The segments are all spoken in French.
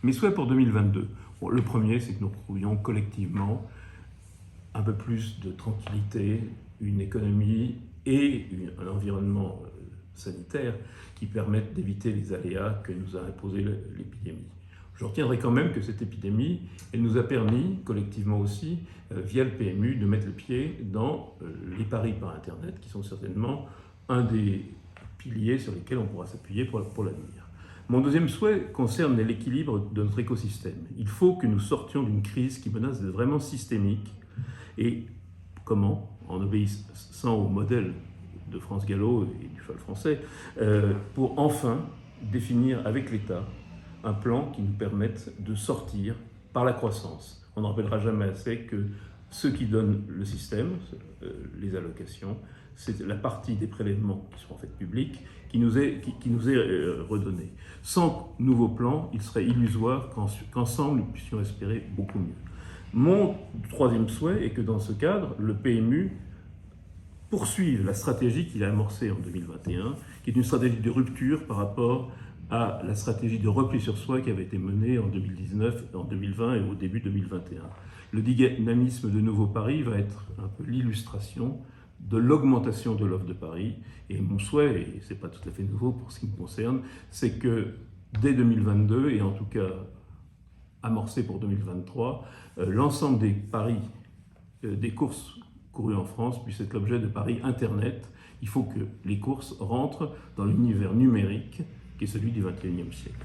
Mes souhaits pour 2022. Bon, le premier, c'est que nous retrouvions collectivement un peu plus de tranquillité, une économie et un environnement sanitaire qui permettent d'éviter les aléas que nous a imposé l'épidémie. Je retiendrai quand même que cette épidémie, elle nous a permis, collectivement aussi, via le PMU, de mettre le pied dans les paris par Internet, qui sont certainement un des piliers sur lesquels on pourra s'appuyer pour l'avenir. Mon deuxième souhait concerne l'équilibre de notre écosystème. Il faut que nous sortions d'une crise qui menace d'être vraiment systémique. Et comment? En obéissant au modèle de France Gallo et du FOL français, pour enfin définir avec l'État un plan qui nous permette de sortir par la croissance. On ne rappellera jamais assez que ceux qui donnent le système, les allocations, c'est la partie des prélèvements qui sont en fait publics qui nous est redonnée. Sans nouveau plan, il serait illusoire qu'ensemble nous puissions espérer beaucoup mieux. Mon troisième souhait est que dans ce cadre, le PMU poursuive la stratégie qu'il a amorcée en 2021, qui est une stratégie de rupture par rapport à la stratégie de repli sur soi qui avait été menée en 2019, en 2020 et au début 2021. Le dynamisme de Nouveau Paris va être un peu l'illustration de l'augmentation de l'offre de Paris. Et mon souhait, et ce n'est pas tout à fait nouveau pour ce qui me concerne, c'est que dès 2022, et en tout cas amorcé pour 2023, l'ensemble des paris, des courses courues en France puissent être l'objet de paris Internet. Il faut que les courses rentrent dans l'univers numérique qui est celui du XXIe siècle.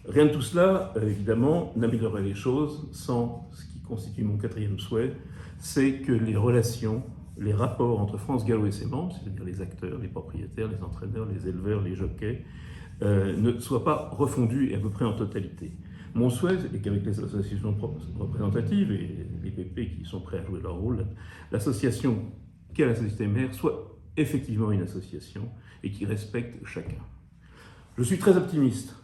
Rien de tout cela, évidemment, n'améliorerait les choses sans ce qui constitue mon quatrième souhait, c'est que les relations, les rapports entre France Gallo et ses membres, c'est-à-dire les acteurs, les propriétaires, les entraîneurs, les éleveurs, les jockeys, ne soient pas refondus et à peu près en totalité. Mon souhait est qu'avec les associations représentatives et les PP qui sont prêts à jouer leur rôle, l'association qu'est la société mère soit effectivement une association et qui respecte chacun. Je suis très optimiste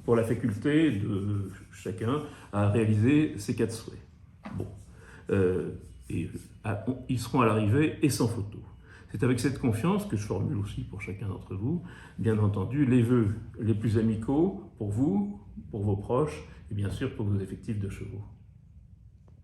pour la faculté de chacun à réaliser ces 4 souhaits. Bon, ils seront à l'arrivée et sans photo. C'est avec cette confiance que je formule aussi pour chacun d'entre vous, bien entendu, les vœux les plus amicaux pour vous, pour vos proches et bien sûr pour vos effectifs de chevaux.